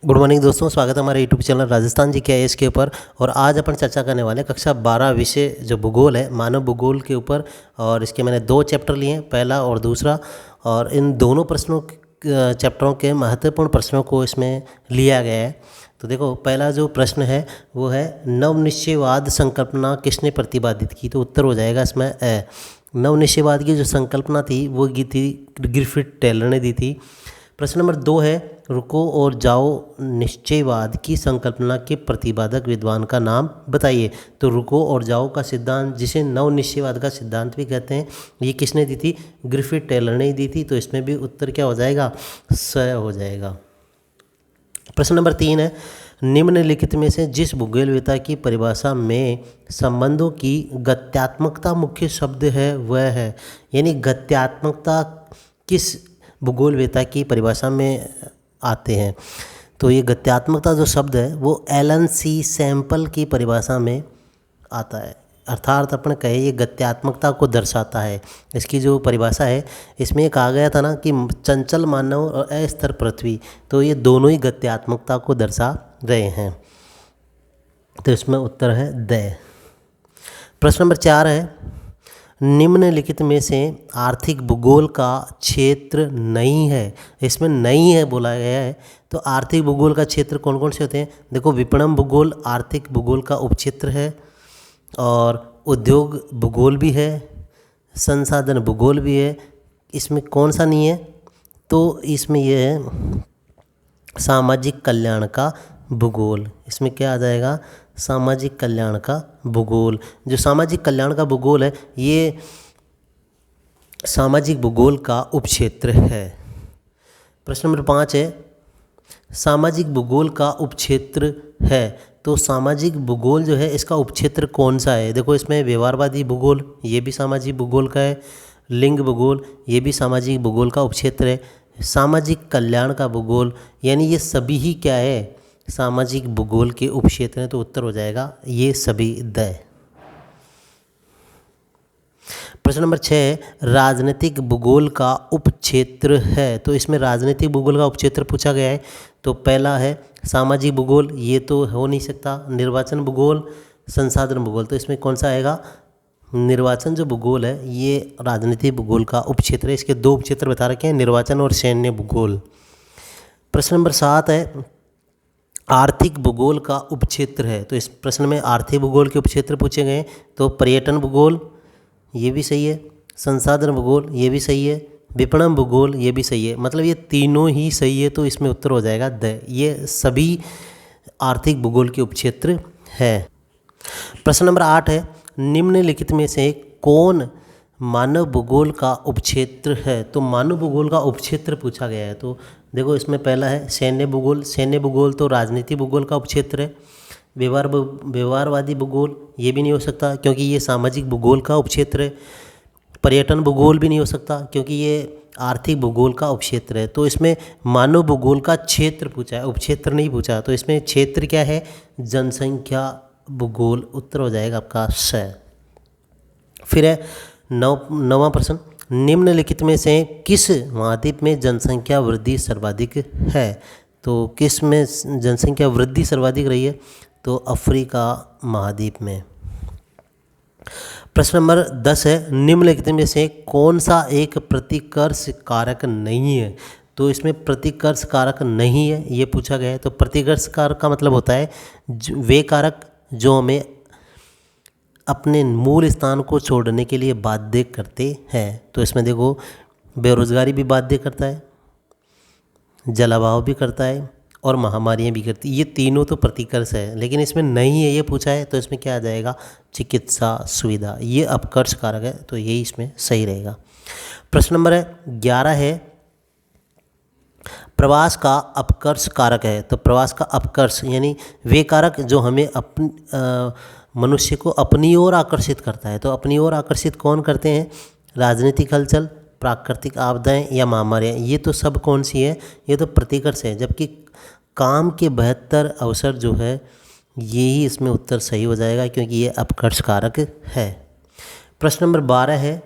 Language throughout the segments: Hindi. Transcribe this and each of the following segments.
गुड मॉर्निंग दोस्तों, स्वागत है हमारे यूट्यूब चैनल राजस्थान जी के आई के ऊपर। और आज अपन चर्चा करने वाले हैं कक्षा 12 विषय जो भूगोल है, मानव भूगोल के ऊपर। और इसके मैंने 2 चैप्टर लिए हैं, पहला और दूसरा। और इन दोनों चैप्टरों के महत्वपूर्ण प्रश्नों को इसमें लिया गया है। तो देखो, पहला जो प्रश्न है वो है नवनिश्चयवाद संकल्पना किसने प्रतिपादित की। तो उत्तर हो जाएगा इसमें नवनिश्चयवाद की जो संकल्पना थी वो ग्रिफिथ टेलर ने दी थी। प्रश्न नंबर 2 है रुको और जाओ निश्चयवाद की संकल्पना के प्रतिपादक विद्वान का नाम बताइए। तो रुको और जाओ का सिद्धांत, जिसे नव निश्चयवाद का सिद्धांत भी कहते हैं, ये किसने दी थी? ग्रिफिथ टेलर ने ही दी थी। तो इसमें भी उत्तर क्या हो जाएगा? स हो जाएगा। प्रश्न नंबर 3 है निम्नलिखित में से जिस भूगोलवेत्ता की परिभाषा में संबंधों की गत्यात्मकता मुख्य शब्द है वह है। यानी गत्यात्मकता किस भूगोलवेत्ता की परिभाषा में आते हैं? तो ये गत्यात्मकता जो शब्द है वो एलन सी सैम्पल की परिभाषा में आता है। अर्थात अपन कहे ये गत्यात्मकता को दर्शाता है। इसकी जो परिभाषा है इसमें ये कहा गया था ना कि चंचल मानव और अस्थिर पृथ्वी, तो ये दोनों ही गत्यात्मकता को दर्शा रहे हैं। तो इसमें उत्तर है द। प्रश्न नंबर 4 है निम्नलिखित में से आर्थिक भूगोल का क्षेत्र नहीं है। इसमें नहीं है बोला गया है। तो आर्थिक भूगोल का क्षेत्र कौन कौन से होते हैं? देखो, विपणन भूगोल आर्थिक भूगोल का उपक्षेत्र है, और उद्योग भूगोल भी है, संसाधन भूगोल भी है। इसमें कौन सा नहीं है? तो इसमें यह है सामाजिक कल्याण का भूगोल। इसमें क्या आ जाएगा? सामाजिक कल्याण का भूगोल। जो सामाजिक कल्याण का भूगोल है ये सामाजिक भूगोल का उपक्षेत्र है। प्रश्न नंबर 5 है सामाजिक भूगोल का उपक्षेत्र है। तो सामाजिक भूगोल जो है इसका उपक्षेत्र कौन सा है? देखो, इसमें व्यवहारवादी भूगोल ये भी सामाजिक भूगोल का है, लिंग भूगोल ये भी सामाजिक भूगोल का उपक्षेत्र है, सामाजिक कल्याण का भूगोल, यानी ये सभी ही क्या है? सामाजिक भूगोल के उपक्षेत्र हैं। तो उत्तर हो जाएगा ये सभी द। प्रश्न नंबर 6 है राजनीतिक भूगोल का उपक्षेत्र है। तो इसमें राजनीतिक भूगोल का उपक्षेत्र पूछा गया है। तो पहला है सामाजिक भूगोल, ये तो हो नहीं सकता। निर्वाचन भूगोल, संसाधन भूगोल, तो इसमें कौन सा आएगा? निर्वाचन जो भूगोल है ये राजनीतिक भूगोल का उपक्षेत्र है। इसके 2 उपक्षेत्र बता रखे हैं, निर्वाचन और सैन्य भूगोल। प्रश्न नंबर 7 है आर्थिक भूगोल का उपक्षेत्र है। तो इस प्रश्न में आर्थिक भूगोल के उपक्षेत्र पूछे गए हैं। तो पर्यटन भूगोल ये भी सही है, संसाधन भूगोल ये भी सही है, विपणन भूगोल ये भी सही है। मतलब ये तीनों ही सही है। तो इसमें उत्तर हो जाएगा द। ये सभी आर्थिक भूगोल के उपक्षेत्र है। प्रश्न नंबर 8 है निम्नलिखित में से कौन मानव भूगोल का उपक्षेत्र है? तो मानव भूगोल का उपक्षेत्र पूछा गया है। तो देखो, इसमें पहला है सैन्य भूगोल। सैन्य भूगोल तो राजनीतिक भूगोल का उपक्षेत्र है। व्यवहारवादी भूगोल ये भी नहीं हो सकता क्योंकि ये सामाजिक भूगोल का उपक्षेत्र है। पर्यटन भूगोल भी नहीं हो सकता क्योंकि ये आर्थिक भूगोल का उपक्षेत्र है। तो इसमें मानव भूगोल का क्षेत्र पूछा है, उपक्षेत्र नहीं पूछा। तो इसमें क्षेत्र क्या है? जनसंख्या भूगोल। उत्तर हो जाएगा आपका स। फिर है नौवां प्रश्न निम्नलिखित में से किस महाद्वीप में जनसंख्या वृद्धि सर्वाधिक है? तो किस में जनसंख्या वृद्धि सर्वाधिक रही है? तो अफ्रीका महाद्वीप में। प्रश्न नंबर 10 है निम्नलिखित में से कौन सा एक प्रतिकर्ष कारक नहीं है? तो इसमें प्रतिकर्ष कारक नहीं है ये पूछा गया है। तो प्रतिकर्ष कारक का मतलब होता है वे कारक जो हमें अपने मूल स्थान को छोड़ने के लिए बाध्य करते हैं। तो इसमें देखो, बेरोजगारी भी बाध्य करता है, जलाभाव भी करता है, और महामारियाँ भी करती। ये तीनों तो प्रतिकर्ष है, लेकिन इसमें नहीं है ये पूछा है। तो इसमें क्या आ जाएगा? चिकित्सा सुविधा, ये अपकर्ष कारक है। तो यही इसमें सही रहेगा। प्रश्न नंबर 11 है प्रवास का अपकर्ष कारक है। तो प्रवास का अपकर्ष यानी वे कारक जो हमें मनुष्य को अपनी ओर आकर्षित करता है। तो अपनी ओर आकर्षित कौन करते हैं? राजनीतिक हलचल, प्राकृतिक आपदाएं या महामारियाँ। ये तो सब कौन सी है? ये तो प्रतिकर्ष है। जबकि काम के बेहतर अवसर जो है यही इसमें उत्तर सही हो जाएगा क्योंकि ये अपकर्ष कारक है। प्रश्न नंबर 12 है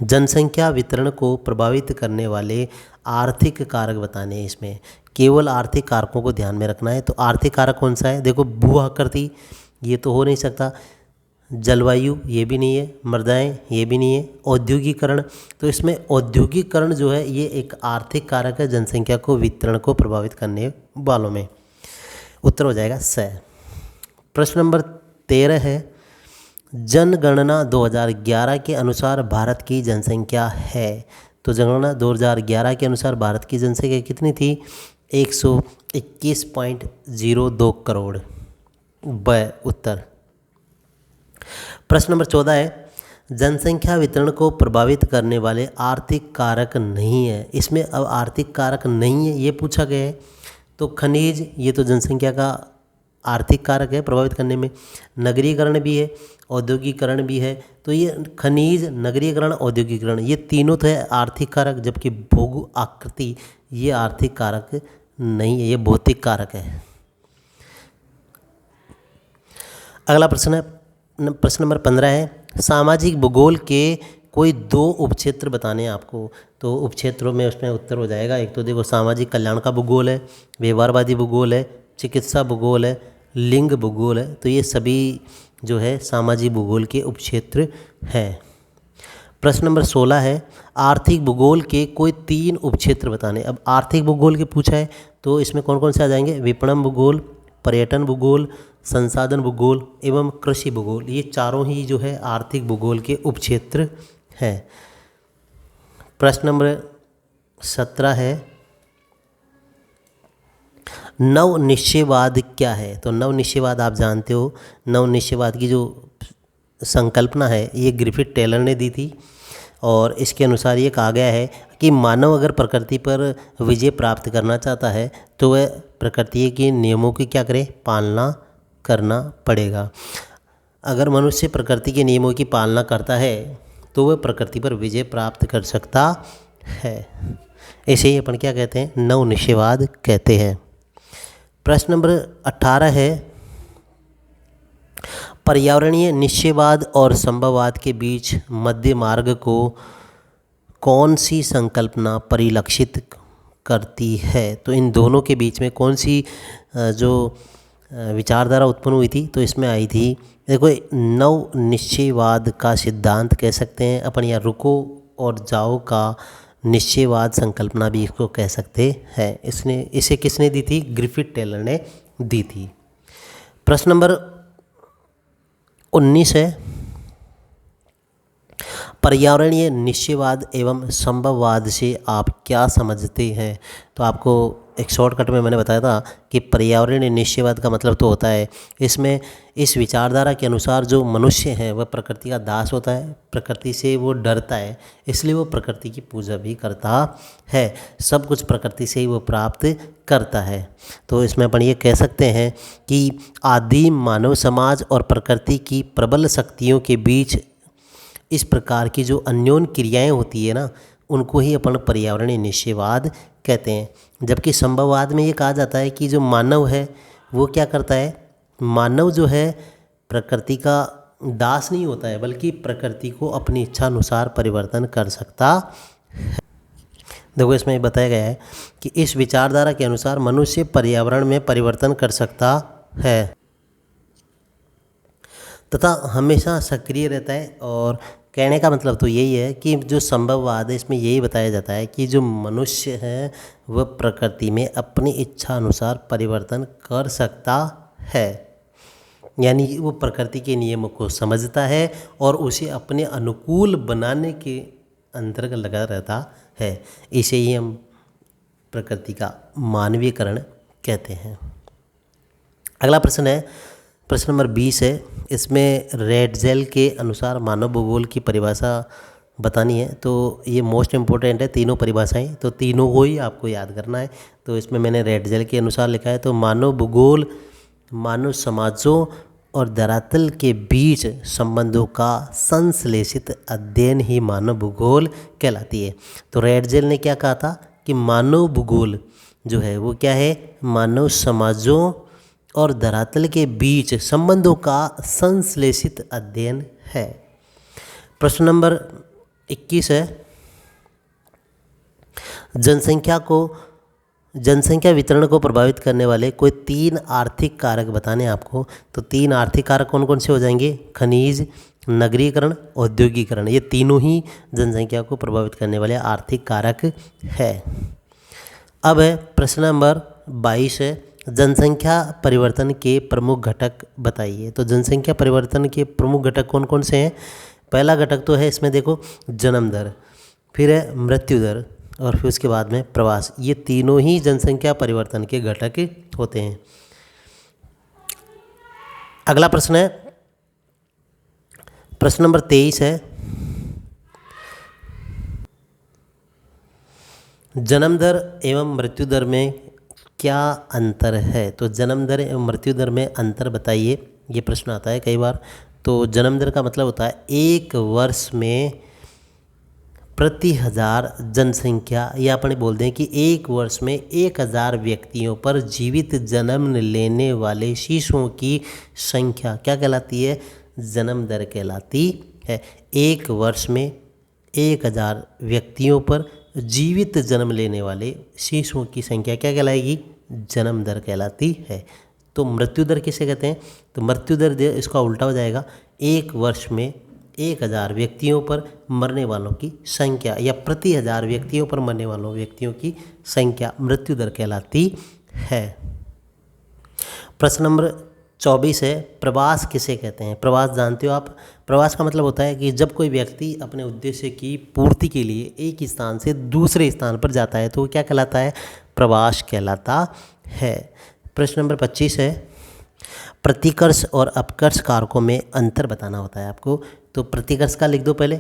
जनसंख्या वितरण को प्रभावित करने वाले आर्थिक कारक बताने हैं। इसमें केवल आर्थिक कारकों को ध्यान में रखना है। तो आर्थिक कारक कौन सा है? देखो, भू आकृति ये तो हो नहीं सकता, जलवायु ये भी नहीं है, मृदाएं ये भी नहीं है, औद्योगिकरण, तो इसमें औद्योगिकरण जो है ये एक आर्थिक कारक है जनसंख्या को वितरण को प्रभावित करने वालों में। उत्तर हो जाएगा स। प्रश्न नंबर 13 है, जनगणना 2011 के अनुसार भारत की जनसंख्या है। तो जनगणना 2011 के अनुसार भारत की जनसंख्या कितनी थी? 121.02 करोड़। ब उत्तर। प्रश्न नंबर 14 है, जनसंख्या वितरण को प्रभावित करने वाले आर्थिक कारक नहीं है। इसमें अब आर्थिक कारक नहीं है ये पूछा गया है। तो खनिज ये तो जनसंख्या का आर्थिक कारक है प्रभावित करने में, नगरीकरण भी है, औद्योगिकरण भी है। तो ये खनिज, नगरीकरण, औद्योगिकरण ये तीनों तो है आर्थिक कारक, जबकि भू आकृति ये आर्थिक कारक नहीं है, ये भौतिक कारक है। अगला प्रश्न है, प्रश्न नंबर 15 है, सामाजिक भूगोल के कोई 2 उपक्षेत्र बताने हैं आपको। तो उपक्षेत्रों में उसमें उत्तर हो जाएगा, एक तो देखो सामाजिक कल्याण का भूगोल है, व्यवहारवादी भूगोल है, चिकित्सा भूगोल है, लिंग भूगोल है। तो ये सभी जो है सामाजिक भूगोल के उपक्षेत्र हैं। प्रश्न नंबर 16 है, आर्थिक भूगोल के कोई 3 उपक्षेत्र बताने। अब आर्थिक भूगोल के पूछा है तो इसमें कौन कौन से आ जाएंगे? विपणन भूगोल, पर्यटन भूगोल, संसाधन भूगोल एवं कृषि भूगोल। ये चारों ही जो है आर्थिक भूगोल के उपक्षेत्र हैं। प्रश्न नंबर 17 है, नवनिश्चयवाद क्या है? तो नवनिश्चयवाद आप जानते हो, नवनिश्चयवाद की जो संकल्पना है ये ग्रिफिथ टेलर ने दी थी और इसके अनुसार ये कहा गया है कि मानव अगर प्रकृति पर विजय प्राप्त करना चाहता है तो वह प्रकृति के नियमों की क्या करे? पालना करना पड़ेगा। अगर मनुष्य प्रकृति के नियमों की पालना करता है तो वह प्रकृति पर विजय प्राप्त कर सकता है। इसे ही अपन क्या कहते हैं? नवनिश्चयवाद कहते हैं। प्रश्न नंबर 18 है, पर्यावरणीय निश्चयवाद और संभववाद के बीच मध्य मार्ग को कौन सी संकल्पना परिलक्षित करती है? तो इन दोनों के बीच में कौन सी जो विचारधारा उत्पन्न हुई थी? तो इसमें आई थी, देखो, नव निश्चयवाद का सिद्धांत कह सकते हैं अपन, या रुको और जाओ का निश्चयवाद संकल्पना भी इसको कह सकते हैं। इसे किसने दी थी? ग्रिफिथ टेलर ने दी थी। प्रश्न नंबर 19 है, पर्यावरणीय निश्चयवाद एवं संभववाद से आप क्या समझते हैं? तो आपको एक शॉर्टकट में मैंने बताया था कि पर्यावरणीय निश्चयवाद का मतलब तो होता है, इसमें इस विचारधारा के अनुसार जो मनुष्य है वह प्रकृति का दास होता है, प्रकृति से वो डरता है, इसलिए वो प्रकृति की पूजा भी करता है, सब कुछ प्रकृति से ही वो प्राप्त करता है। तो इसमें अपन ये कह सकते हैं कि आदिम मानव समाज और प्रकृति की प्रबल शक्तियों के बीच इस प्रकार की जो अन्योन्य क्रियाएं होती है ना, उनको ही अपन पर्यावरणीय निश्चयवाद कहते हैं। जबकि संभववाद में ये कहा जाता है कि जो मानव है वो क्या करता है? मानव जो है प्रकृति का दास नहीं होता है, बल्कि प्रकृति को अपनी इच्छा अनुसार परिवर्तन कर सकता है। देखो, इसमें बताया गया है कि इस विचारधारा के अनुसार मनुष्य पर्यावरण में परिवर्तन कर सकता है तथा हमेशा सक्रिय रहता है। और कहने का मतलब तो यही है कि जो संभववाद है इसमें यही बताया जाता है कि जो मनुष्य है वह प्रकृति में अपनी इच्छा अनुसार परिवर्तन कर सकता है, यानी वो प्रकृति के नियमों को समझता है और उसे अपने अनुकूल बनाने के अंतर्गत लगा रहता है। इसे ही हम प्रकृति का मानवीयकरण कहते हैं। अगला प्रश्न है, प्रश्न नंबर 20 है, इसमें रेडजेल के अनुसार मानव भूगोल की परिभाषा बतानी है। तो ये मोस्ट इम्पोर्टेंट है, तीनों परिभाषाएं, तो तीनों को ही आपको याद करना है। तो इसमें मैंने रेडजेल के अनुसार लिखा है, तो मानव भूगोल मानव समाजों और धरातल के बीच संबंधों का संश्लेषित अध्ययन ही मानव भूगोल कहलाती है। तो रेडजेल ने क्या कहा था कि मानव भूगोल जो है वो क्या है? मानव समाजों और धरातल के बीच संबंधों का संश्लेषित अध्ययन है। प्रश्न नंबर 21 है, जनसंख्या वितरण को प्रभावित करने वाले कोई 3 आर्थिक कारक बताने आपको। तो 3 आर्थिक कारक कौन कौन से हो जाएंगे? खनिज, नगरीकरण, औद्योगिकरण, ये तीनों ही जनसंख्या को प्रभावित करने वाले आर्थिक कारक है। अब है प्रश्न नंबर 22 है, जनसंख्या परिवर्तन के प्रमुख घटक बताइए। तो जनसंख्या परिवर्तन के प्रमुख घटक कौन कौन से हैं? पहला घटक तो है इसमें देखो जन्म दर, फिर है मृत्यु दर, और फिर उसके बाद में प्रवास। ये तीनों ही जनसंख्या परिवर्तन के घटक होते हैं। अगला प्रश्न है, प्रश्न नंबर 23 है, जन्म दर एवं मृत्यु दर में क्या अंतर है? तो जन्म दर एवं मृत्यु दर में अंतर बताइए, ये प्रश्न आता है कई बार। तो जन्म दर का मतलब होता है एक वर्ष में प्रति 1000 जनसंख्या, या अपने बोल दें कि एक वर्ष में 1000 व्यक्तियों पर जीवित जन्म लेने वाले शिशुओं की संख्या क्या कहलाती है? जन्म दर कहलाती है। एक वर्ष में 1000 व्यक्तियों पर जीवित जन्म लेने वाले शिशुओं की संख्या क्या कहलाएगी? जन्म दर कहलाती है। तो मृत्यु दर किसे कहते हैं? तो मृत्यु दर इसका उल्टा हो जाएगा, एक वर्ष में 1000 व्यक्तियों पर मरने वालों की संख्या, या प्रति 1000 व्यक्तियों पर मरने वालों व्यक्तियों की संख्या मृत्यु दर कहलाती है। प्रश्न नंबर 24 है, प्रवास किसे कहते हैं? प्रवास जानते हो आप? प्रवास का मतलब होता है कि जब कोई व्यक्ति अपने उद्देश्य की पूर्ति के लिए एक स्थान से दूसरे स्थान पर जाता है तो वो क्या कहलाता है? प्रवास कहलाता है। प्रश्न नंबर 25 है, प्रतिकर्ष और अपकर्ष कारकों में अंतर बताना होता है आपको। तो प्रतिकर्ष का लिख दो पहले।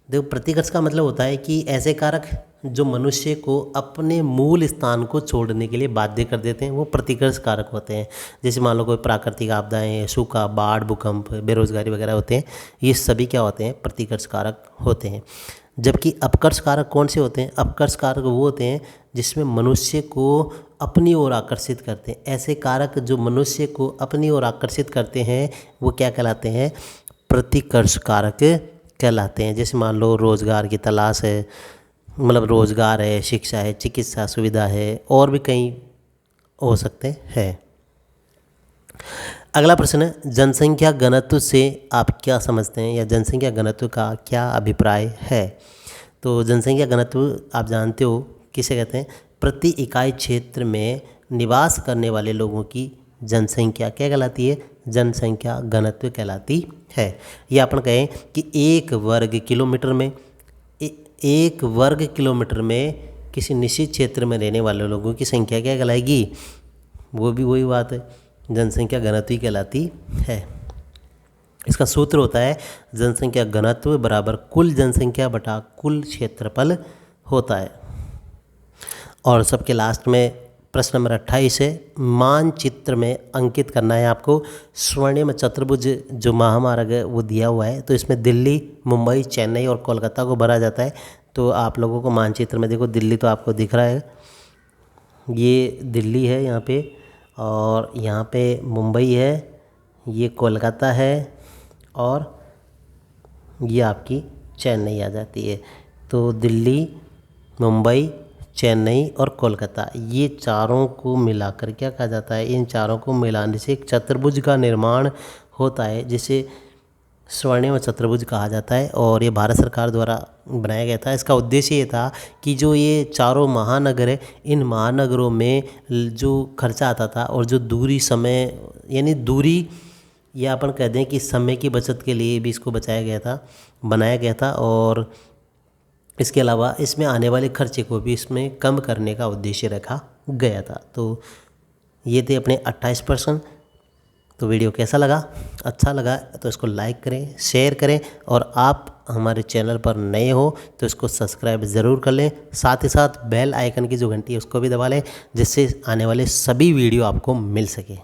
देखो, प्रतिकर्ष का मतलब होता है कि ऐसे कारक जो मनुष्य को अपने मूल स्थान को छोड़ने के लिए बाध्य कर देते हैं, वो प्रतिकर्ष कारक होते हैं। जैसे मान लो कोई प्राकृतिक आपदाएं, सूखा, बाढ़, भूकंप, बेरोजगारी वगैरह होते हैं, ये सभी क्या होते हैं? प्रतिकर्ष कारक होते हैं। जबकि अपकर्ष कारक कौन से होते हैं? अपकर्ष कारक वो होते हैं जिसमें मनुष्य को अपनी ओर आकर्षित करते हैं। ऐसे कारक जो मनुष्य को अपनी ओर आकर्षित करते हैं वो क्या कहलाते हैं? प्रतिकर्ष कारक कहलाते हैं। जैसे मान लो रोजगार की तलाश है, मतलब रोजगार है, शिक्षा है, चिकित्सा सुविधा है, और भी कई हो सकते हैं। अगला प्रश्न है, जनसंख्या घनत्व से आप क्या समझते हैं, या जनसंख्या घनत्व का क्या अभिप्राय है? तो जनसंख्या घनत्व आप जानते हो किसे कहते हैं? प्रति इकाई क्षेत्र में निवास करने वाले लोगों की जनसंख्या क्या कहलाती है? जनसंख्या घनत्व कहलाती है। या अपन कहें कि एक वर्ग किलोमीटर में किसी निश्चित क्षेत्र में रहने वाले लोगों की संख्या क्या कहलाएगी? वो भी वही बात है, जनसंख्या घनत्व ही कहलाती है। इसका सूत्र होता है जनसंख्या घनत्व बराबर कुल जनसंख्या बटा कुल क्षेत्रफल होता है। और सबके लास्ट में प्रश्न नंबर 28 है, मानचित्र में अंकित करना है आपको। स्वर्णिम चतुर्भुज जो महामार्ग है वो दिया हुआ है, तो इसमें दिल्ली, मुंबई, चेन्नई और कोलकाता को भरा जाता है। तो आप लोगों को मानचित्र में देखो, दिल्ली तो आपको दिख रहा है, ये दिल्ली है यहाँ पे, और यहाँ पे मुंबई है, ये कोलकाता है, और ये आपकी चेन्नई आ जाती है। तो दिल्ली, मुंबई, चेन्नई और कोलकाता, ये चारों को मिलाकर क्या कहा जाता है? इन चारों को मिलाने से एक चतुर्भुज का निर्माण होता है, जिसे स्वर्णिम चतुर्भुज कहा जाता है। और ये भारत सरकार द्वारा बनाया गया था। इसका उद्देश्य ये था कि जो ये चारों महानगर है, इन महानगरों में जो खर्चा आता था और जो दूरी, समय, यानी दूरी, या अपन कह दें कि समय की बचत के लिए भी इसको बनाया गया था। और इसके अलावा इसमें आने वाले खर्चे को भी इसमें कम करने का उद्देश्य रखा गया था। तो ये थे अपने 28 प्रश्न। तो वीडियो कैसा लगा? अच्छा लगा तो इसको लाइक करें, शेयर करें, और आप हमारे चैनल पर नए हो तो इसको सब्सक्राइब ज़रूर कर लें। साथ ही साथ बेल आइकन की जो घंटी है उसको भी दबा लें, जिससे आने वाले सभी वीडियो आपको मिल सके।